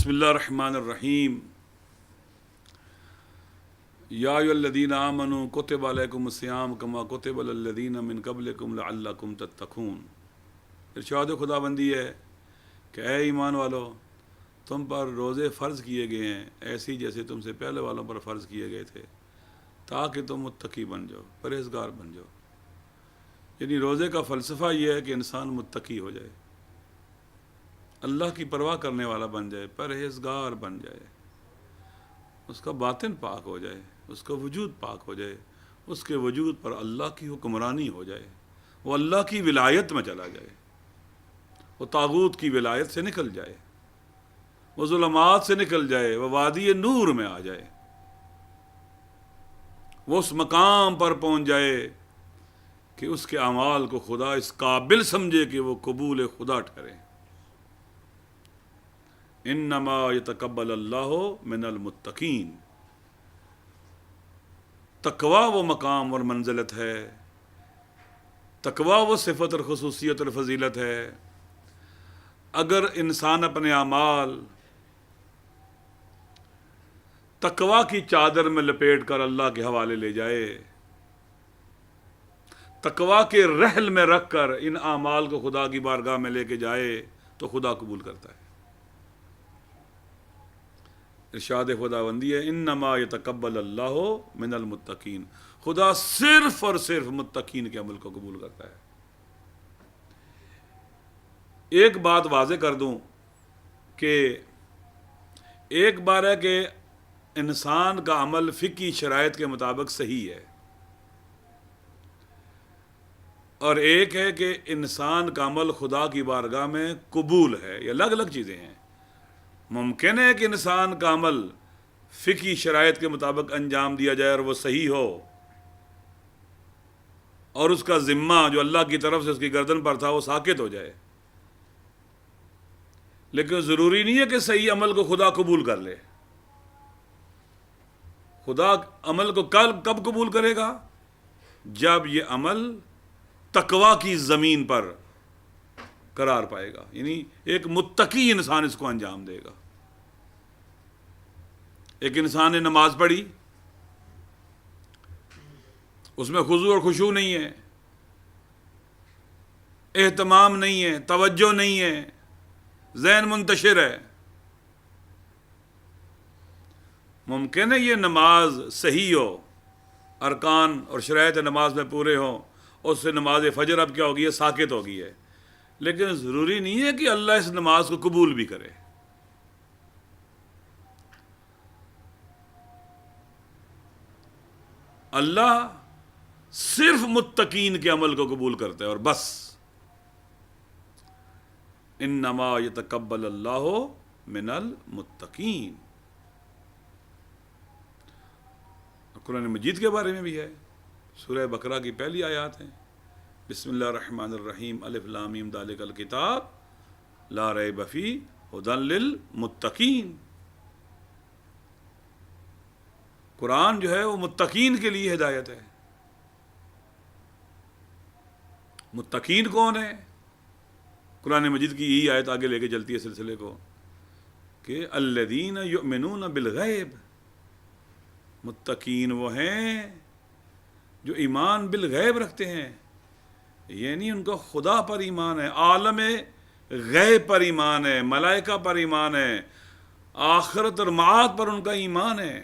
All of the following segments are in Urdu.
بسم اللہ الرحمن الرحیم یا ایھا الذین آمنوا کتب علیکم الصیام کما کتب علی الذین من قبلکم لعلکم تتقون۔ ارشاد خداوندی ہے کہ اے ایمان والو، تم پر روزے فرض کیے گئے ہیں ایسی جیسے تم سے پہلے والوں پر فرض کیے گئے تھے، تاکہ تم متقی بن جاؤ، پرہیزگار بن جاؤ۔ یعنی روزے کا فلسفہ یہ ہے کہ انسان متقی ہو جائے، اللہ کی پرواہ کرنے والا بن جائے، پرہیزگار بن جائے، اس کا باطن پاک ہو جائے، اس کا وجود پاک ہو جائے، اس کے وجود پر اللہ کی حکمرانی ہو جائے، وہ اللہ کی ولایت میں چلا جائے، وہ طاغوت کی ولایت سے نکل جائے، وہ ظلمات سے نکل جائے، وہ وادی نور میں آ جائے، وہ اس مقام پر پہنچ جائے کہ اس کے اعمال کو خدا اس قابل سمجھے کہ وہ قبول خدا ٹھہرے۔ انما یتقبل اللہ من المتقین۔ تقوی وہ مقام اور منزلت ہے، تقوی وہ صفت اور خصوصیت اور فضیلت ہے۔ اگر انسان اپنے اعمال تقوی کی چادر میں لپیٹ کر اللہ کے حوالے لے جائے، تقوی کے رحل میں رکھ کر ان اعمال کو خدا کی بارگاہ میں لے کے جائے تو خدا قبول کرتا ہے۔ ارشاد خداوندی ہے انما یتقبل اللہ من المتقین، خدا صرف اور صرف متقین کے عمل کو قبول کرتا ہے۔ ایک بات واضح کر دوں کہ ایک بار ہے کہ انسان کا عمل فقہی شرائط کے مطابق صحیح ہے، اور ایک ہے کہ انسان کا عمل خدا کی بارگاہ میں قبول ہے۔ یہ الگ الگ چیزیں ہیں۔ ممکن ہے کہ انسان کا عمل فقہی شرائط کے مطابق انجام دیا جائے اور وہ صحیح ہو، اور اس کا ذمہ جو اللہ کی طرف سے اس کی گردن پر تھا وہ ساقط ہو جائے، لیکن ضروری نہیں ہے کہ صحیح عمل کو خدا قبول کر لے۔ خدا عمل کو کب قبول کرے گا؟ جب یہ عمل تقوی کی زمین پر قرار پائے گا، یعنی ایک متقی انسان اس کو انجام دے گا۔ ایک انسان نے نماز پڑھی، اس میں خضوع اور خشوع نہیں ہے، اہتمام نہیں ہے، توجہ نہیں ہے، ذہن منتشر ہے۔ ممکن ہے یہ نماز صحیح ہو، ارکان اور شرائط نماز میں پورے ہوں، اس سے نماز فجر اب کیا ہوگی ہے؟ ساقط ہو گئی ہے، لیکن ضروری نہیں ہے کہ اللہ اس نماز کو قبول بھی کرے۔ اللہ صرف متقین کے عمل کو قبول کرتا ہے اور بس۔ انما یتقبل اللہ من المتقین۔ قرآن مجید کے بارے میں بھی ہے، سورہ بقرہ کی پہلی آیات ہیں، بسم اللہ الرحمن الرحیم الف لام میم ذالک الکتاب لا ریب فیہ ھدی للمتقین۔ قرآن جو ہے وہ متقین کے لیے ہدایت ہے۔ متقین کون ہے؟ قرآن مجید کی یہی آیت آگے لے کے چلتی ہے سلسلے کو کہ الذین یؤمنون بالغیب۔ متقین وہ ہیں جو ایمان بالغیب رکھتے ہیں، یعنی ان کا خدا پر ایمان ہے، عالم غیب پر ایمان ہے، ملائکہ پر ایمان ہے، آخرت اور معاد پر ان کا ایمان ہے۔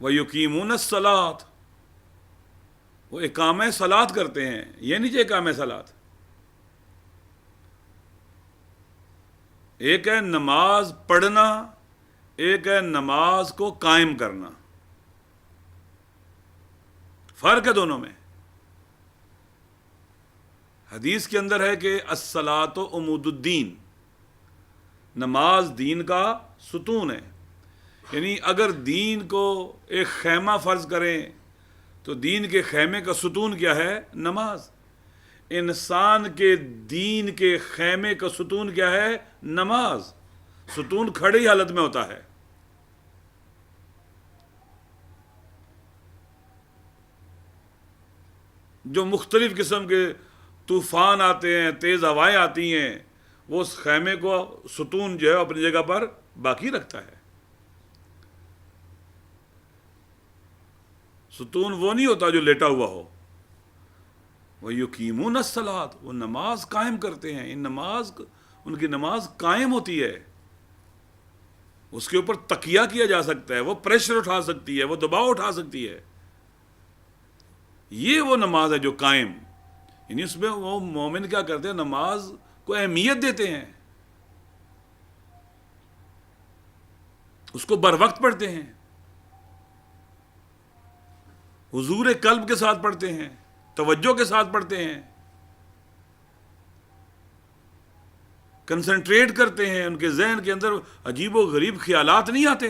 وَيُقِيمُونَ الصَّلَاةَ، وہ اقامہ صلاۃ کرتے ہیں۔ یہ نہیں کہ اقامہ صلاۃ، ایک ہے نماز پڑھنا، ایک ہے نماز کو قائم کرنا، فرق ہے دونوں میں۔ حدیث کے اندر ہے کہ الصلاۃ عمود الدین، نماز دین کا ستون ہے۔ یعنی اگر دین کو ایک خیمہ فرض کریں تو دین کے خیمے کا ستون کیا ہے؟ نماز۔ انسان کے دین کے خیمے کا ستون کیا ہے؟ نماز۔ ستون کھڑی حالت میں ہوتا ہے۔ جو مختلف قسم کے طوفان آتے ہیں، تیز ہوائیں آتی ہیں، وہ اس خیمے کو ستون جو ہے اپنی جگہ پر باقی رکھتا ہے. ستون وہ نہیں ہوتا جو لیٹا ہوا ہو. وَيُقِيمُونَ الصَّلَاةَ، وہ نماز قائم کرتے ہیں. ان کی نماز قائم ہوتی ہے، اس کے اوپر تکیہ کیا جا سکتا ہے، وہ پریشر اٹھا سکتی ہے، وہ دباؤ اٹھا سکتی ہے. یہ وہ نماز ہے جو قائم، یعنی اس میں وہ مومن کیا کرتے ہیں، نماز کو اہمیت دیتے ہیں، اس کو بر وقت پڑھتے ہیں، حضور قلب کے ساتھ پڑھتے ہیں، توجہ کے ساتھ پڑھتے ہیں، کنسنٹریٹ کرتے ہیں، ان کے ذہن کے اندر عجیب و غریب خیالات نہیں آتے.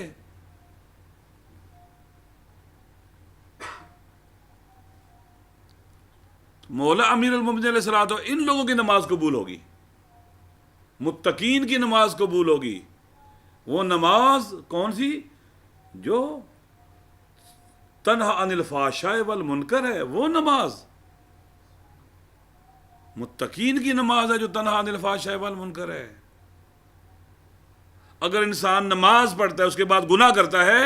مولا امیر المومنین علیہ الصلوۃ ان لوگوں کی نماز قبول ہوگی، متقین کی نماز قبول ہوگی. وہ نماز کون سی؟ جو تنہا عن الفحشاء والمنکر ہے، وہ نماز متقین کی نماز ہے جو تنہا عن الفحشاء والمنکر ہے. اگر انسان نماز پڑھتا ہے اس کے بعد گناہ کرتا ہے،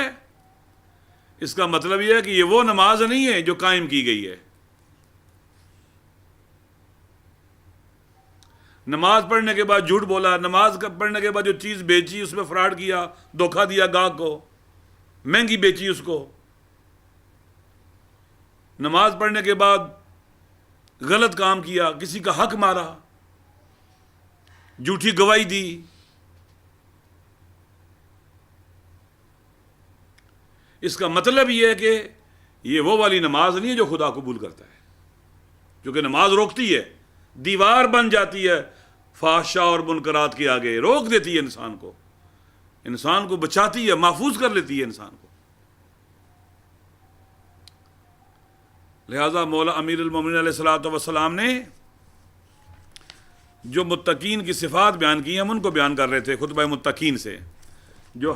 اس کا مطلب یہ ہے کہ یہ وہ نماز نہیں ہے جو قائم کی گئی ہے. نماز پڑھنے کے بعد جھوٹ بولا، نماز پڑھنے کے بعد جو چیز بیچی اس میں فراڈ کیا، دھوکہ دیا گاہک کو، مہنگی بیچی اس کو، نماز پڑھنے کے بعد غلط کام کیا، کسی کا حق مارا، جھوٹی گواہی دی، اس کا مطلب یہ ہے کہ یہ وہ والی نماز نہیں ہے جو خدا قبول کرتا ہے. کیونکہ نماز روکتی ہے، دیوار بن جاتی ہے فحشاء اور منکرات کے آگے، روک دیتی ہے انسان کو بچاتی ہے، محفوظ کر لیتی ہے انسان کو. لہذا مولا امیر المومنین علیہ الصلوۃ والسلام نے جو متقین کی صفات بیان کی ہیں، ہم ان کو بیان کر رہے تھے خطبہ متقین سے. جو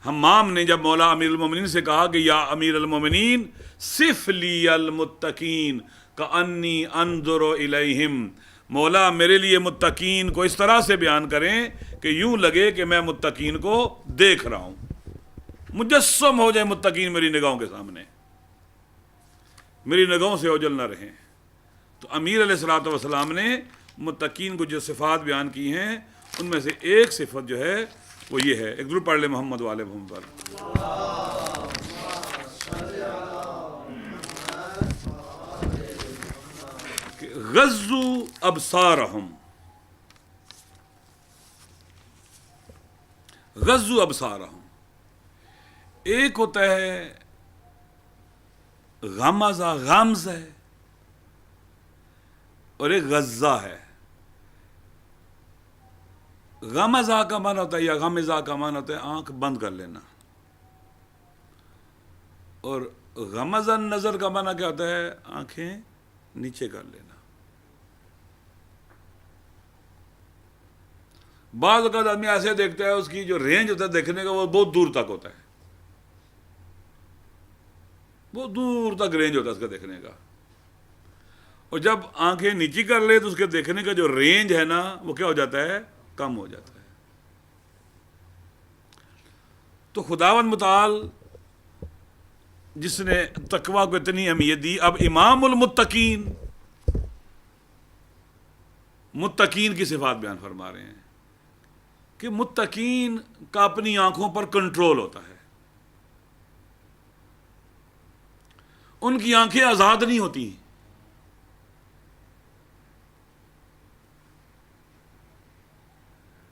حمام نے جب مولا امیر المومنین سے کہا کہ یا امیر المومنین صف لی المتقین کأنی انظر الیہم، مولا میرے لیے متقین کو اس طرح سے بیان کریں کہ یوں لگے کہ میں متقین کو دیکھ رہا ہوں، مجسم ہو جائے متقین میری نگاہوں کے سامنے، میری نگاہوں سے اوجل نہ رہیں. تو امیر علیہ الصلوۃ والسلام نے متقین کو جو صفات بیان کی ہیں ان میں سے ایک صفت جو ہے وہ یہ ہے. ایک درود پڑھ لے محمد والے محمد پر. غضوا ابصارہم، غضوا ابصارہم، ایک ہوتا ہے غمزہ، غمز ہے، اور ایک غزہ ہے. غمزہ کا معنی ہوتا ہے یا غمزہ کا معنی ہوتا ہے آنکھ بند کر لینا، اور غمز النظر کا معنی کیا ہوتا ہے؟ آنکھیں نیچے کر لینا. بعض اوقات آدمی ایسے دیکھتا ہے اس کی جو رینج ہوتا ہے دیکھنے کا وہ بہت دور تک ہوتا ہے، بہت دور تک رینج ہوتا ہے اس کا دیکھنے کا، اور جب آنکھیں نیچی کر لے تو اس کے دیکھنے کا جو رینج ہے نا وہ کیا ہو جاتا ہے؟ کم ہو جاتا ہے. تو خداوند متعال جس نے تقوی کو اتنی اہمیت دی، اب امام المتقین متقین کی صفات بیان فرما رہے ہیں کہ متقین کا اپنی آنکھوں پر کنٹرول ہوتا ہے، ان کی آنکھیں آزاد نہیں ہوتی.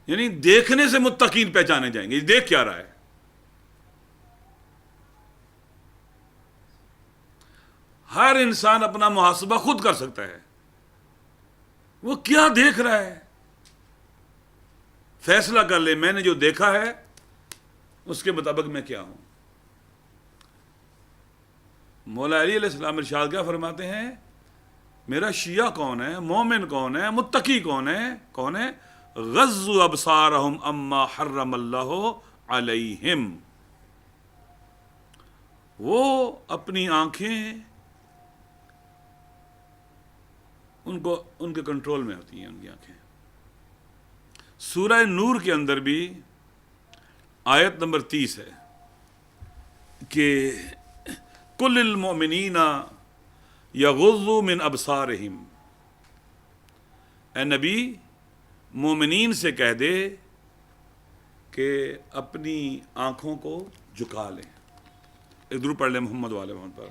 یعنی دیکھنے سے متقین پہچانے جائیں گے، یہ دیکھ کیا رہا ہے. ہر انسان اپنا محاسبہ خود کر سکتا ہے، وہ کیا دیکھ رہا ہے فیصلہ کر لے، میں نے جو دیکھا ہے اس کے مطابق میں کیا ہوں. مولا علی علیہ السلام ارشاد کیا فرماتے ہیں؟ میرا شیعہ کون ہے، مومن کون ہے، متقی کون ہے؟ غضوا ابصارہم اما حرم اللہ علیہم، وہ اپنی آنکھیں ان کے کنٹرول میں ہوتی ہیں ان کی آنکھیں۔ سورہ نور کے اندر بھی آیت نمبر 30 ہے کہ کل المؤمنین یغضوا من ابصارہم، اے نبی مومنین سے کہہ دے کہ اپنی آنکھوں کو جھکا لیں۔ ایک درود پڑھ لیں محمد والے محمد پر۔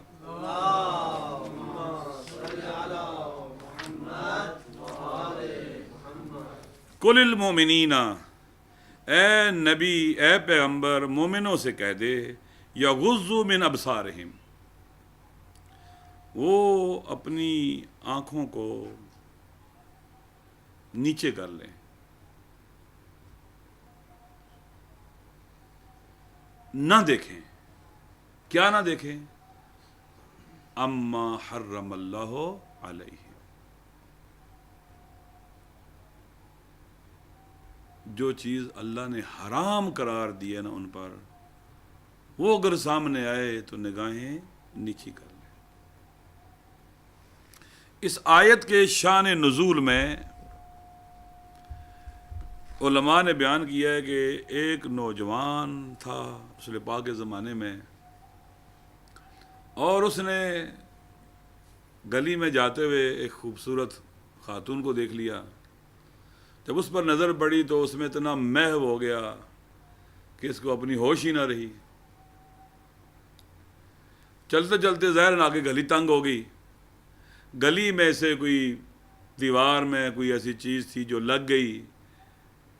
کل المؤمنین، اے نبی اے پیغمبر مومنوں سے کہہ دے یغضوا من ابصارہم، وہ اپنی آنکھوں کو نیچے کر لیں۔ نہ دیکھیں، کیا نہ دیکھیں؟ اما حرم اللہ علیہ، جو چیز اللہ نے حرام قرار دی ہے نا ان پر، وہ اگر سامنے آئے تو نگاہیں نیچی کر لیں۔ اس آیت کے شان نزول میں علماء نے بیان کیا ہے کہ ایک نوجوان تھا رسول پاک کے زمانے میں، اور اس نے گلی میں جاتے ہوئے ایک خوبصورت خاتون کو دیکھ لیا۔ جب اس پر نظر پڑی تو اس میں اتنا محو ہو گیا کہ اس کو اپنی ہوش ہی نہ رہی۔ چلتے چلتے ظاہر آگے گلی تنگ ہو گئی، گلی میں سے کوئی دیوار میں کوئی ایسی چیز تھی جو لگ گئی،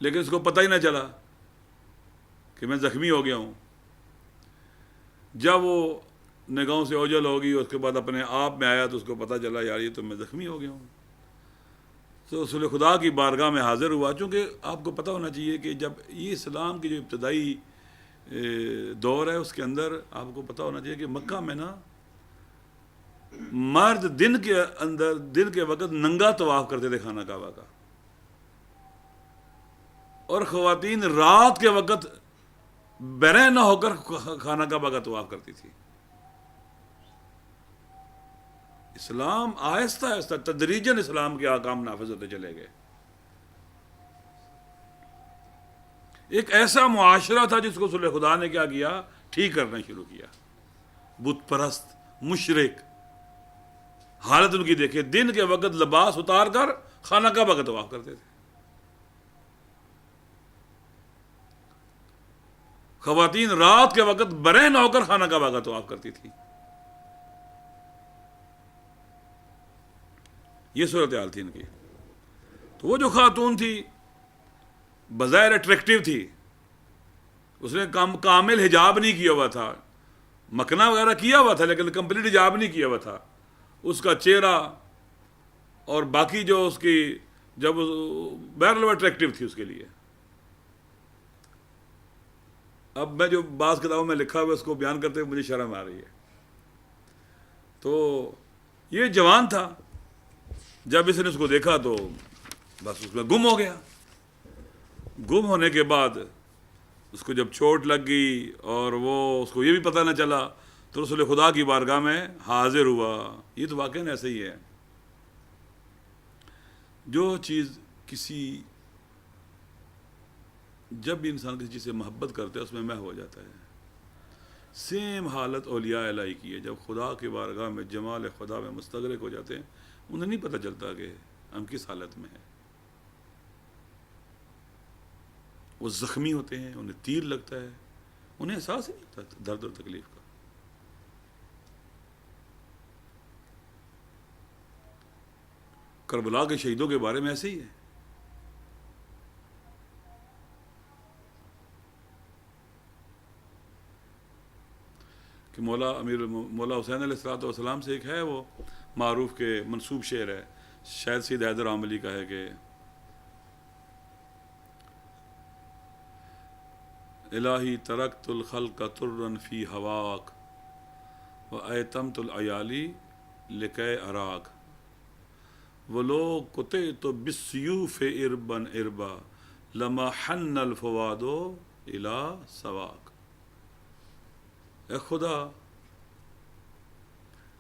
لیکن اس کو پتہ ہی نہ چلا کہ میں زخمی ہو گیا ہوں۔ جب وہ نگاہوں سے اوجھل ہوگی، اس کے بعد اپنے آپ میں آیا تو اس کو پتہ چلا یار یہ تو میں زخمی ہو گیا ہوں۔ تو رسول خدا کی بارگاہ میں حاضر ہوا، چونکہ آپ کو پتہ ہونا چاہیے کہ جب یہ اسلام کی جو ابتدائی دور ہے اس کے اندر آپ کو پتہ ہونا چاہیے کہ مکہ میں نا مرد دن کے وقت ننگا طواف کرتے تھے خانہ کعبہ کا، اور خواتین رات کے وقت بیرے نہ ہو کر خانہ کعبہ کا طواف کرتی تھی۔ اسلام آہستہ آہستہ تدریجاً اسلام کے احکام نافذ ہوتے چلے گئے۔ ایک ایسا معاشرہ تھا جس کو رسول خدا نے کیا کیا؟ ٹھیک کرنا شروع کیا۔ بت پرست، مشرک، حالت ان کی دیکھے، دن کے وقت لباس اتار کر خانہ کعبہ کا طواف کرتے تھے۔ خواتین رات کے وقت برے نہ ہو کر خانہ کعبہ کا طواف کرتی تھی۔ یہ صورتحال تھی ان کی۔ تو وہ جو خاتون تھی بظاہر اٹریکٹیو تھی، اس نے کامل حجاب نہیں کیا ہوا تھا، مکنا وغیرہ کیا ہوا تھا لیکن کمپلیٹ حجاب نہیں کیا ہوا تھا۔ اس کا چہرہ اور باقی جو اس کی جب بہرحال اٹریکٹیو تھی اس کے لیے۔ اب میں جو بعض کتابوں میں لکھا ہوا اس کو بیان کرتے ہوئے مجھے شرم آ رہی ہے۔ تو یہ جوان تھا، جب اس نے اس کو دیکھا تو بس اس میں گم ہو گیا۔ گم ہونے کے بعد اس کو جب چوٹ لگ گئی اور وہ اس کو یہ بھی پتہ نہ چلا تو رسول خدا کی بارگاہ میں حاضر ہوا۔ یہ تو واقعاً ایسا ہی ہے، جو چیز جب بھی انسان کسی چیز سے محبت کرتا ہے اس میں محو ہو جاتا ہے۔ سیم حالت اولیاء الہی کی ہے، جب خدا کی بارگاہ میں جمال خدا میں مستغرق ہو جاتے ہیں انہیں نہیں پتہ چلتا کہ ہم کس حالت میں ہیں۔ وہ زخمی ہوتے ہیں، انہیں تیر لگتا ہے، انہیں احساس ہی نہیں ہوتا درد اور تکلیف کا۔ کربلا کے شہیدوں کے بارے میں ایسے ہی ہے۔ کہ مولا حسین علیہ السلام سے ایک ہے وہ معروف کے منسوب شعر ہے، شاید سید حیدر عاملی کا ہے کہ الہی ترکت الخلق ترا فی ہواک وایتمت العیالی لکے اراک ولو قطعت بالسیوف اربا اربا لما حن الفؤاد الی سواک۔ اے خدا،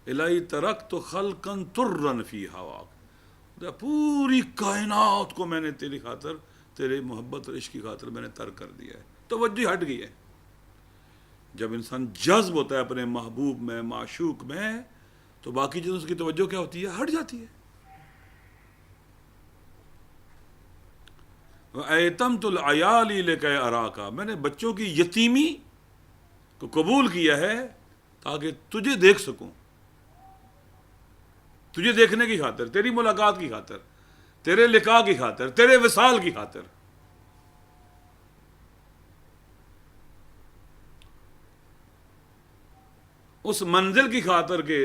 الہی ترکت خلقا ترا فی ہواک، پوری کائنات کو میں نے تیری خاطر، تیرے محبت اور عشق کی خاطر میں نے ترک کر دیا ہے، توجہ ہٹ گئی ہے۔ جب انسان جذب ہوتا ہے اپنے محبوب میں، معشوق میں، تو باقی چیزوں کی توجہ کیا ہوتی ہے؟ ہٹ جاتی ہے۔ وَأَيْتَمْتُ الْعَيَالِ لِكَيْ أَرَاكَ، میں نے بچوں کی یتیمی کو قبول کیا ہے تاکہ تجھے دیکھ سکوں، تجھے دیکھنے کی خاطر، تیری ملاقات کی خاطر، تیرے لقاء کی خاطر، تیرے وصال کی خاطر۔ اس منزل کی خاطر کہ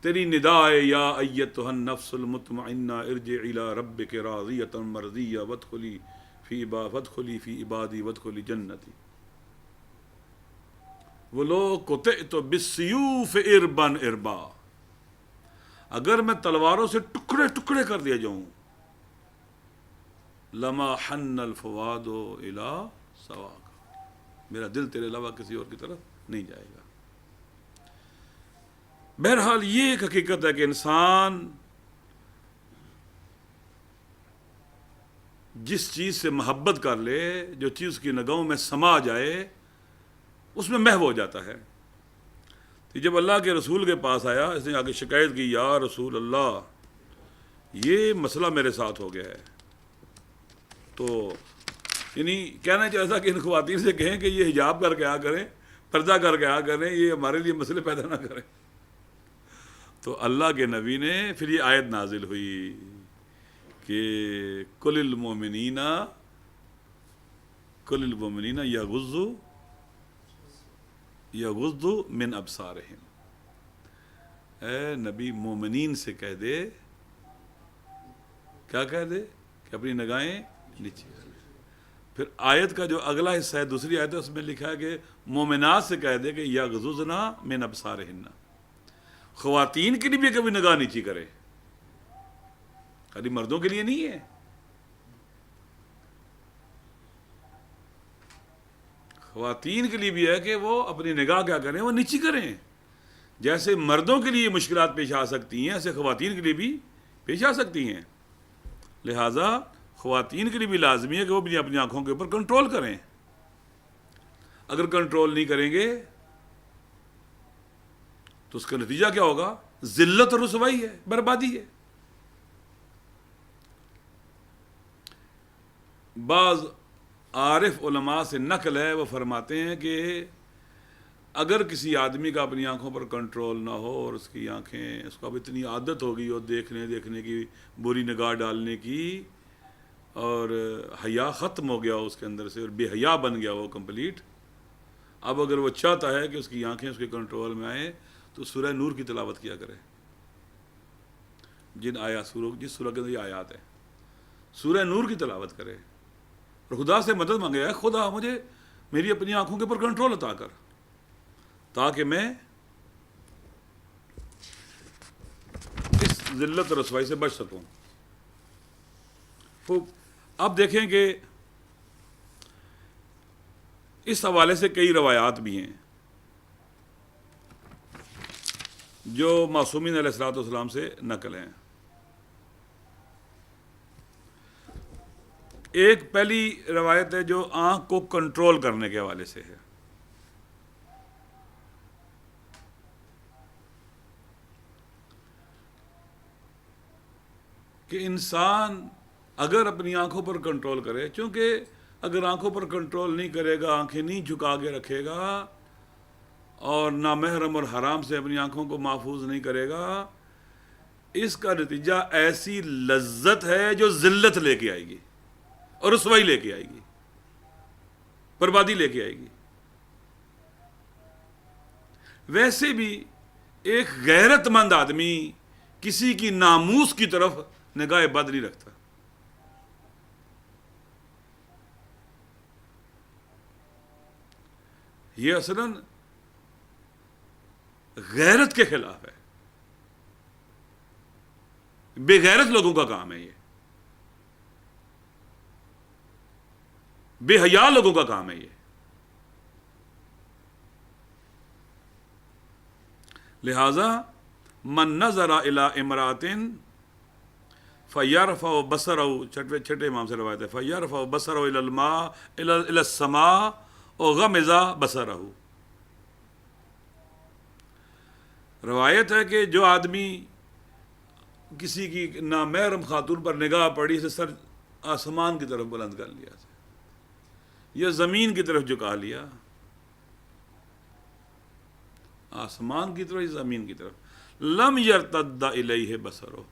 تیری ندائے یا ایتھا النفس المطمئنہ ارجعی الی ربک راضیۃ مرضیہ وادخلی فی عبادی وادخلی جنتی۔ وَلَوْ قُطِعْتُ بِالسِّيُوفِ اربا اربا، اگر میں تلواروں سے ٹکڑے ٹکڑے کر دیا جاؤں، لما حن الفؤاد الی سواک، میرا دل تیرے علاوہ کسی اور کی طرف نہیں جائے گا۔ بہرحال یہ ایک حقیقت ہے کہ انسان جس چیز سے محبت کر لے، جو چیز اس کی نگاہوں میں سما جائے، اس میں محو ہو جاتا ہے۔ تو جب اللہ کے رسول کے پاس آیا، اس نے آ کے شکایت کی، یا رسول اللہ یہ مسئلہ میرے ساتھ ہو گیا ہے، تو یعنی کہنا چاہتا تھا کہ ان خواتین سے کہیں کہ یہ حجاب کر کے آ کریں، پردہ کر کے آ کریں، یہ ہمارے لیے مسئلے پیدا نہ کریں۔ تو اللہ کے نبی نے پھر یہ آیت نازل ہوئی کہ قل المؤمنین یغضوا من ابصارہم، اے نبی مومنین سے کہہ دے، کیا کہہ دے؟ کہ اپنی نگاہیں نیچے کر لیں۔ پھر آیت کا جو اگلا حصہ ہے، دوسری آیت ہے، اس میں لکھا ہے کہ مومنات سے کہہ دے کہ یغضضن من ابصارہن، خواتین کے لیے بھی کبھی نگاہ نیچی کرے، خالی مردوں کے لیے نہیں ہے۔ خواتین کے لیے بھی ہے کہ وہ اپنی نگاہ کیا کریں؟ وہ نیچی کریں۔ جیسے مردوں کے لیے مشکلات پیش آ سکتی ہیں، ایسے خواتین کے لیے بھی پیش آ سکتی ہیں۔ لہٰذا خواتین کے لیے بھی لازمی ہے کہ وہ بھی اپنی آنکھوں کے اوپر کنٹرول کریں۔ اگر کنٹرول نہیں کریں گے تو اس کا نتیجہ کیا ہوگا؟ ذلت اور رسوائی ہے، بربادی ہے۔ بعض عارف علماء سے نقل ہے، وہ فرماتے ہیں کہ اگر کسی آدمی کا اپنی آنکھوں پر کنٹرول نہ ہو اور اس کی آنکھیں، اس کو اب اتنی عادت ہو گئی ہو دیکھنے کی، بری نگاہ ڈالنے کی، اور حیا ختم ہو گیا ہو اس کے اندر سے، اور بے حیا بن گیا وہ کمپلیٹ، اب اگر وہ چاہتا ہے کہ اس کی آنکھیں اس کے کنٹرول میں آئیں تو سورہ نور کی تلاوت کیا کرے۔ جس سورہ کے اندر یہ آیات ہے، سورہ نور کی تلاوت کرے اور خدا سے مدد مانگے، ہے خدا مجھے میری اپنی آنکھوں کے اوپر کنٹرول عطا کر تاکہ میں اس ذلت اور رسوائی سے بچ سکوں۔ اب دیکھیں کہ اس حوالے سے کئی روایات بھی ہیں جو معصومین علیہ الصلوۃ والسلام سے نقل ہیں۔ ایک پہلی روایت ہے جو آنکھ کو کنٹرول کرنے کے حوالے سے ہے۔ کہ انسان اگر اپنی آنکھوں پر کنٹرول کرے، چونکہ اگر آنکھوں پر کنٹرول نہیں کرے گا، آنکھیں نہیں جھکا کے رکھے گا اور نامحرم اور حرام سے اپنی آنکھوں کو محفوظ نہیں کرے گا، اس کا نتیجہ ایسی لذت ہے جو ذلت لے کے آئے گی اور رسوائی لے کے آئے گی، بربادی لے کے آئے گی۔ ویسے بھی ایک غیرت مند آدمی کسی کی ناموس کی طرف نگاہ بد نہیں رکھتا۔ یہ اصلاً غیرت کے خلاف ہے، بے غیرت لوگوں کا کام ہے، یہ بے حیا لوگوں کا کام ہے یہ۔ لہذا من نظر الی امرأۃ فَيَرْفَعُ بَصَرَهُ چھٹے امام سے روایت ہے فَيَرْفَعُ بَصَرَهُ إِلَى الْمَاءِ إِلَى السَّمَاءِ وَغَمِزَ بَصَرَهُ۔ روایت ہے کہ جو آدمی کسی کی نامحرم خاتون پر نگاہ پڑی سے سر آسمان کی طرف بلند کر لیا یا زمین کی طرف جھکا لیا، آسمان کی طرف یا زمین کی طرف، لم یرتد الیہ بصرہ،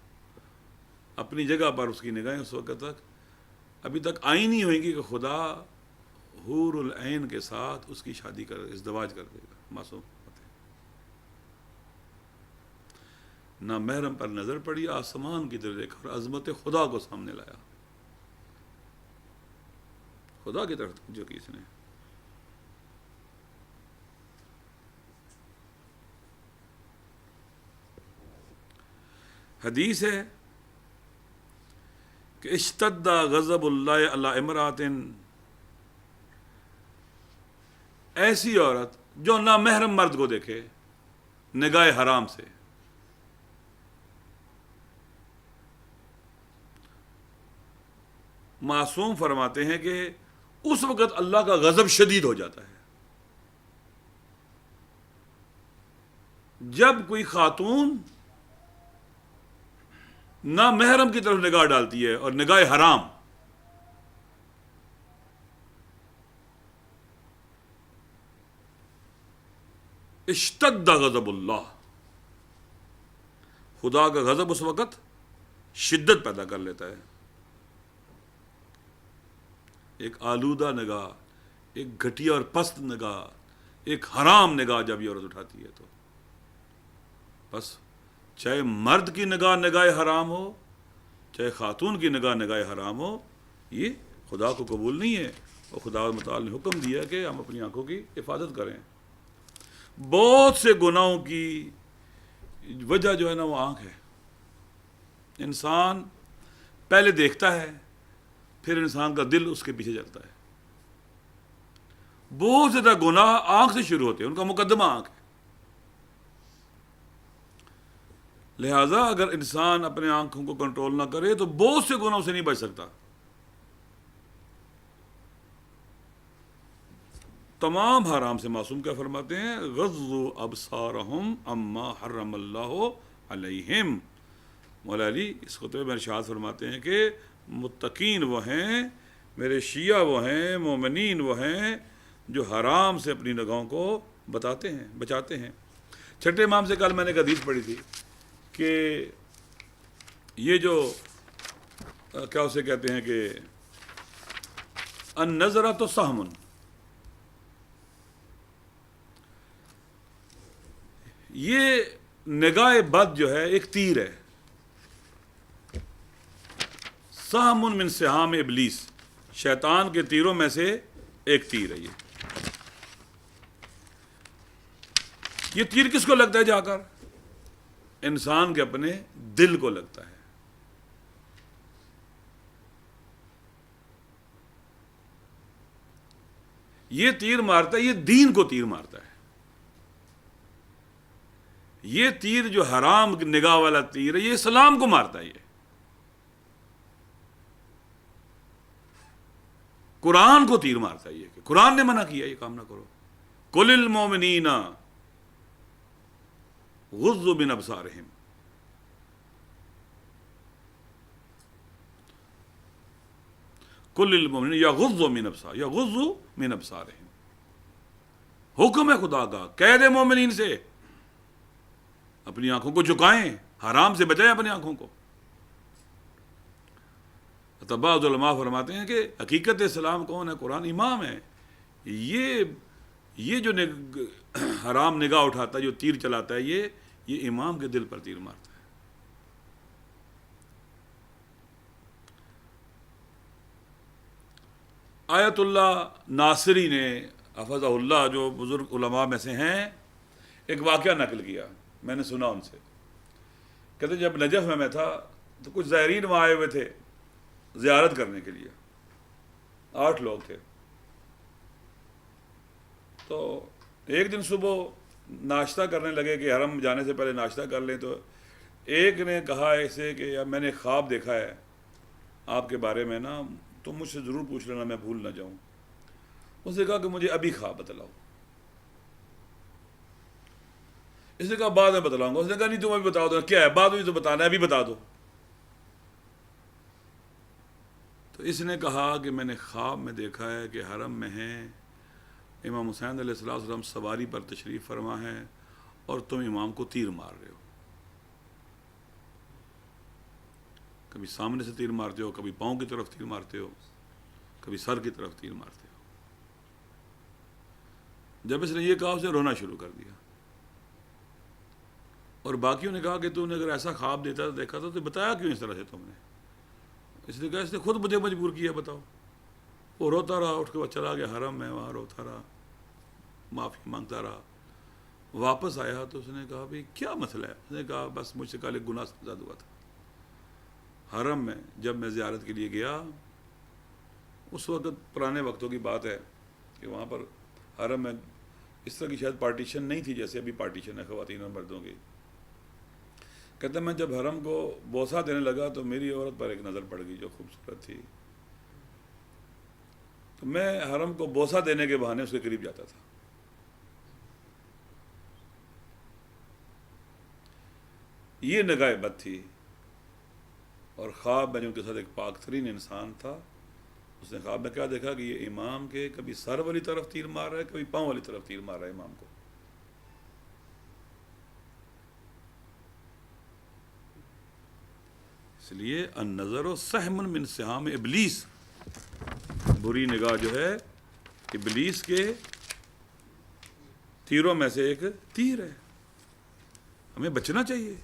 اپنی جگہ پر اس کی نگاہیں اس وقت تک ابھی تک آئی نہیں ہوئیں گی کہ خدا حور العین کے ساتھ اس کی شادی کر ازدواج کر دے گا۔ معصوم نہ محرم پر نظر پڑی، آسمان کی طرف دیکھا اور عظمت خدا کو سامنے لایا، خدا کی طرف جو کی اس نے۔ حدیث ہے کہ اشتد غضب اللہ علی امرأۃ، ایسی عورت جو نامحرم مرد کو دیکھے نگاہ حرام سے، معصوم فرماتے ہیں کہ اس وقت اللہ کا غضب شدید ہو جاتا ہے جب کوئی خاتون نامحرم کی طرف نگاہ ڈالتی ہے اور نگاہ حرام۔ اشتد غضب اللہ، خدا کا غضب اس وقت شدت پیدا کر لیتا ہے۔ ایک آلودہ نگاہ، ایک گھٹیا اور پست نگاہ، ایک حرام نگاہ جب یہ عورت اٹھاتی ہے تو بس، چاہے مرد کی نگاہ نگاہ حرام ہو، چاہے خاتون کی نگاہ نگاہ حرام ہو، یہ خدا کو قبول نہیں ہے۔ اور خدا متعال نے حکم دیا کہ ہم اپنی آنکھوں کی حفاظت کریں۔ بہت سے گناہوں کی وجہ جو ہے نا وہ آنکھ ہے۔ انسان پہلے دیکھتا ہے، پھر انسان کا دل اس کے پیچھے چلتا ہے۔ بہت زیادہ گناہ آنکھ سے شروع ہوتے ہیں، ان کا مقدمہ آنکھ ہے۔ لہذا اگر انسان اپنے آنکھوں کو کنٹرول نہ کرے تو بہت سے گناہوں سے نہیں بچ سکتا۔ تمام حرام سے معصوم کیا فرماتے ہیں؟ غضوا ابصارہم عما حرم اللہ علیہم۔ مولا علی اس خطبے میں ارشاد فرماتے ہیں کہ متقین وہ ہیں، میرے شیعہ وہ ہیں، مومنین وہ ہیں جو حرام سے اپنی نگاہوں کو بچاتے ہیں۔ چھٹے امام سے کل میں نے ایک حدیث پڑھی تھی کہ یہ جو کیا اسے کہتے ہیں کہ النظرۃ سہم، یہ نگاہ بد جو ہے ایک تیر ہے، سہم من سہام ابلیس، شیطان کے تیروں میں سے ایک تیر ہے۔ یہ تیر کس کو لگتا ہے؟ جا کر انسان کے اپنے دل کو لگتا ہے۔ یہ تیر مارتا ہے، یہ دین کو تیر مارتا ہے۔ یہ تیر جو حرام نگاہ والا تیر ہے یہ اسلام کو مارتا ہے۔ یہ قرآن کو تیر مارتا ہے، یہ کہ قرآن نے منع کیا یہ کام نہ کرو۔ قل للمؤمنین غضوا من ابصارہم، قل للمؤمنین یغضوا من ابصارہم، حکم ہے خدا کا، کہہ دے مومنین سے اپنی آنکھوں کو جھکائیں، حرام سے بچائیں اپنی آنکھوں کو۔ بعض علماء فرماتے ہیں کہ حقیقت اسلام کون ہے؟ قرآن امام ہے۔ یہ جو حرام نگاہ اٹھاتا ہے، جو تیر چلاتا ہے، یہ امام کے دل پر تیر مارتا ہے۔ آیت اللہ ناصری نے حفظہ اللہ، جو بزرگ علماء میں سے ہیں، ایک واقعہ نقل کیا، میں نے سنا ان سے۔ کہتے جب نجف میں تھا تو کچھ زائرین وہاں آئے ہوئے تھے زیارت کرنے کے لیے، 8 لوگ تھے۔ تو ایک دن صبح ناشتہ کرنے لگے کہ حرم جانے سے پہلے ناشتہ کر لیں، تو ایک نے کہا ایسے کہ یار میں نے خواب دیکھا ہے آپ کے بارے میں نا، تم مجھ سے ضرور پوچھ لینا، میں بھول نہ جاؤں۔ اس نے کہا کہ مجھے ابھی خواب بتلاؤ۔ اس نے کہا بعد میں بتلاؤں گا۔ اس نے کہا نہیں تم ابھی بتا دو، کیا ہے بعد میں تو بتانا ہے، ابھی بتا دو۔ تو اس نے کہا کہ میں نے خواب میں دیکھا ہے کہ حرم میں ہیں، امام حسین علیہ السلام سواری پر تشریف فرما ہے اور تم امام کو تیر مار رہے ہو، کبھی سامنے سے تیر مارتے ہو، کبھی پاؤں کی طرف تیر مارتے ہو، کبھی سر کی طرف تیر مارتے ہو۔ جب اس نے یہ کہا اسے رونا شروع کر دیا، اور باقیوں نے کہا کہ تم نے اگر ایسا خواب دیکھا تھا تو بتایا کیوں اس طرح سے تم نے؟ اس نے کہا اس نے خود مجھے مجبور کیا، بتاؤ۔ وہ روتا رہا، اٹھ کے وہ چلا گیا حرم میں، وہاں روتا رہا، معافی مانگتا رہا۔ واپس آیا تو اس نے کہا بھائی کیا مسئلہ ہے؟ اس نے کہا بس مجھ سے کل ایک گناہ زیادہ ہوا تھا حرم میں، جب میں زیارت کے لیے گیا، اس وقت پرانے وقتوں کی بات ہے کہ وہاں پر حرم میں اس طرح کی شاید پارٹیشن نہیں تھی جیسے ابھی پارٹیشن ہے خواتین اور مردوں کی۔ کہتا میں جب حرم کو بوسہ دینے لگا تو میری عورت پر ایک نظر پڑ گئی جو خوبصورت تھی، تو میں حرم کو بوسہ دینے کے بہانے اس کے قریب جاتا تھا۔ یہ نگاہ بد تھی، اور خواب میں جو ان کے ساتھ ایک پاک ترین انسان تھا، اس نے خواب میں کیا دیکھا کہ یہ امام کے کبھی سر والی طرف تیر مار رہا ہے، کبھی پاؤں والی طرف تیر مار رہا ہے امام کو۔ اس لیے النظر سہم من سہام ابلیس، بری نگاہ جو ہے ابلیس کے تیروں میں سے ایک تیر ہے۔ ہمیں بچنا چاہیے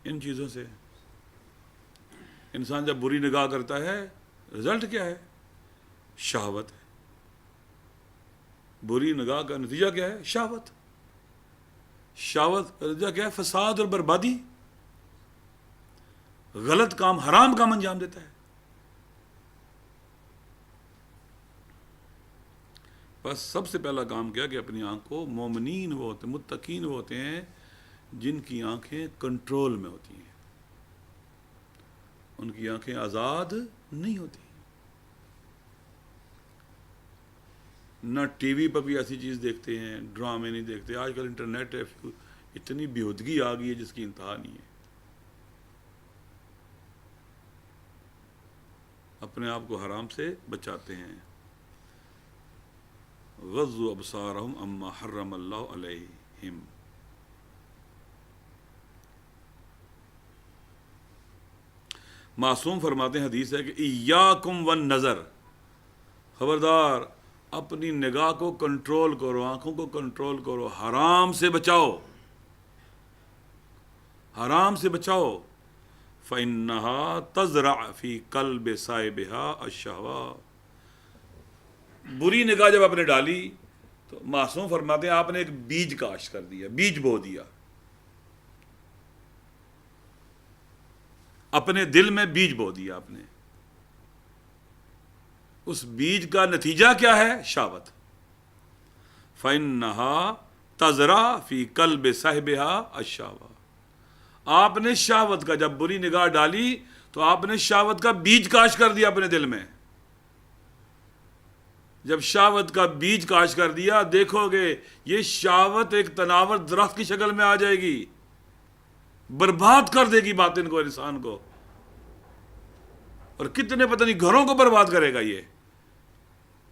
ان چیزوں سے۔ انسان جب بری نگاہ کرتا ہے رزلٹ کیا ہے؟ شہوت ہے۔ بری نگاہ کا نتیجہ کیا ہے؟ شہوت۔ شہوت کا نتیجہ کیا ہے؟ فساد اور بربادی، غلط کام، حرام کام انجام دیتا ہے۔ بس سب سے پہلا کام کیا کہ اپنی آنکھ کو، مومنین وہ ہوتے ہیں، متقین وہ ہوتے ہیں جن کی آنکھیں کنٹرول میں ہوتی ہیں، ان کی آنکھیں آزاد نہیں ہوتی۔ نہ ٹی وی پر بھی ایسی چیز دیکھتے ہیں، ڈرامے نہیں دیکھتے۔ آج کل انٹرنیٹ ہے، اتنی بیہودگی آ گئی ہے جس کی انتہا نہیں ہے۔ اپنے آپ کو حرام سے بچاتے ہیں۔ غضوا ابصارہم عما حرم اللہ علیہم۔ معصوم فرماتے ہیں، حدیث ہے کہ ایاکم والنظر، خبردار اپنی نگاہ کو کنٹرول کرو، آنکھوں کو کنٹرول کرو، حرام سے بچاؤ، حرام سے بچاؤ۔ فَإِنَّهَا تَزْرَعُ فِي قَلْبِ صَاحِبِهَا الشَّهْوَةَ۔ بری نگاہ جب آپ نے ڈالی تو معصوم فرماتے ہیں آپ نے ایک بیج کاشت کر دیا، بیج بو دیا، اپنے دل میں بیج بو دیا آپ نے۔ اس بیج کا نتیجہ کیا ہے؟ شہوت۔ فَإِنَّهَا تَزْرَعُ فِي قَلْبِ صَاحِبِهَا الشَّهْوَةَ۔ آپ نے شہوت کا جب بری نگاہ ڈالی تو آپ نے شہوت کا بیج کاشت کر دیا اپنے دل میں۔ جب شہوت کا بیج کاشت کر دیا، دیکھو گے یہ شہوت ایک تناور درخت کی شکل میں آ جائے گی، برباد کر دے گی باطن کو، انسان کو، اور کتنے پتہ نہیں گھروں کو برباد کرے گا۔ یہ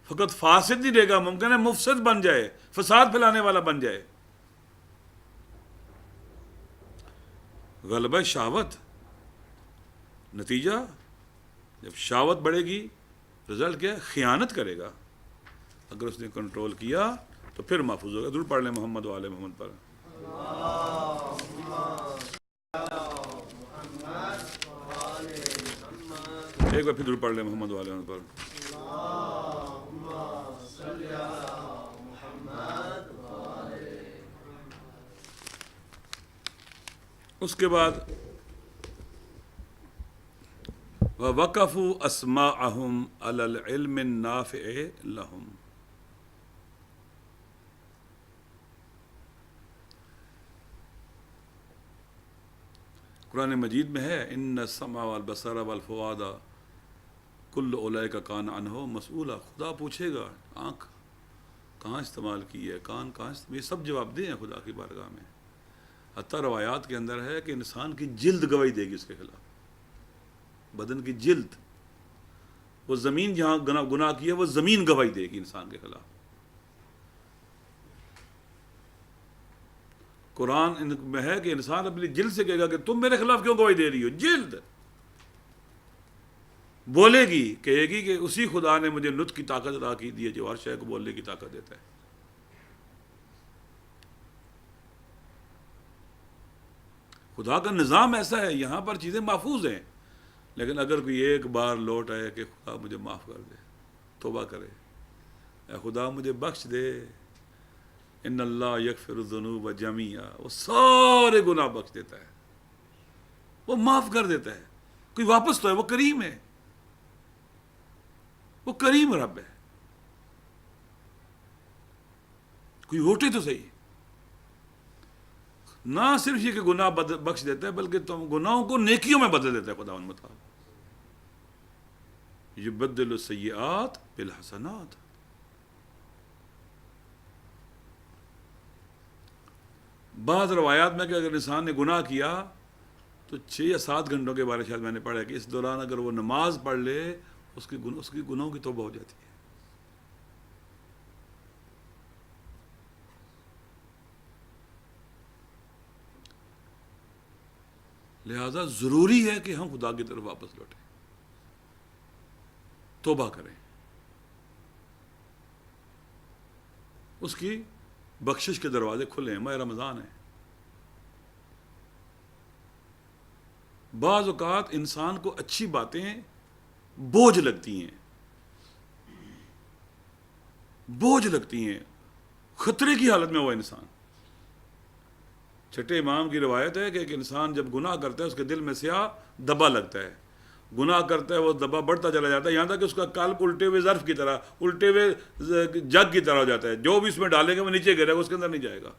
فقط فاسد نہیں رہے گا، ممکن ہے مفسد بن جائے، فساد پھیلانے والا بن جائے۔ غلبہ شہوت، نتیجہ جب شہوت بڑھے گی رزلٹ کیا ہے؟ خیانت کرے گا۔ اگر اس نے کنٹرول کیا تو پھر محفوظ ہوگا۔ درود پڑھ لیں محمد و آل محمد پر۔ ایک بار پھر درود پڑھ لیں محمد و آل محمد پر۔ اس کے بعد وَوَقَفُوا أَسْمَاعَهُمْ عَلَى الْعِلْمِ النَّافِعِ لَهُمْ۔ قرآن مجید میں ہے ان السمع والبصر والفؤاد کل اولئک کان عنہ مسئولا، خدا پوچھے گا آنکھ کہاں استعمال کی ہے، کان کہاں یہ سب جواب دیں ہیں خدا کی بارگاہ میں۔ حتیٰ روایات کے اندر ہے کہ انسان کی جلد گواہی دے گی اس کے خلاف، بدن کی جلد، وہ زمین جہاں گناہ کی ہے وہ زمین گواہی دے گی انسان کے خلاف۔ قرآن میں ہے کہ انسان اپنی جلد سے کہے گا کہ تم میرے خلاف کیوں گواہی دے رہی ہو، جلد بولے گی، کہے گی کہ اسی خدا نے مجھے نطق کی طاقت عطا کی دی ہے جو ہر شے کو بولنے کی طاقت دیتا ہے۔ خدا کا نظام ایسا ہے، یہاں پر چیزیں محفوظ ہیں، لیکن اگر کوئی ایک بار لوٹ آئے کہ خدا مجھے معاف کر دے، توبہ کرے، اے خدا مجھے بخش دے، ان اللہ یغفر الذنوب جمیعا، وہ سارے گناہ بخش دیتا ہے، وہ معاف کر دیتا ہے۔ کوئی واپس تو ہے، وہ کریم ہے، وہ کریم رب ہے، کوئی ہوٹے تو صحیح۔ نہ صرف یہ کہ گناہ بخش دیتا ہے بلکہ تم گناہوں کو نیکیوں میں بدل دیتا ہے خداوند متعال۔ یبدل السیئات بالحسنات۔ بعض روایات میں کہ اگر انسان نے گناہ کیا تو 6 یا 7 گھنٹوں کے بارے شاید میں نے پڑھا کہ اس دوران اگر وہ نماز پڑھ لے اس کی گناہوں کی توبہ ہو جاتی ہے۔ لہذا ضروری ہے کہ ہم خدا کی طرف واپس لوٹیں، توبہ کریں، اس کی بخشش کے دروازے کھلے ہیں، ماہ رمضان ہے۔ بعض اوقات انسان کو اچھی باتیں بوجھ لگتی ہیں، بوجھ لگتی ہیں، خطرے کی حالت میں وہ انسان۔ چھٹے امام کی روایت ہے کہ ایک انسان جب گناہ کرتا ہے اس کے دل میں سیاہ دبا لگتا ہے، گناہ کرتا ہے وہ دبا بڑھتا چلا جاتا ہے، یہاں تک کہ اس کا قلب الٹے ہوئے ظرف کی طرح، الٹے ہوئے جگ کی طرح ہو جاتا ہے، جو بھی اس میں ڈالے گا وہ نیچے گرے گا، اس کے اندر نہیں جائے گا۔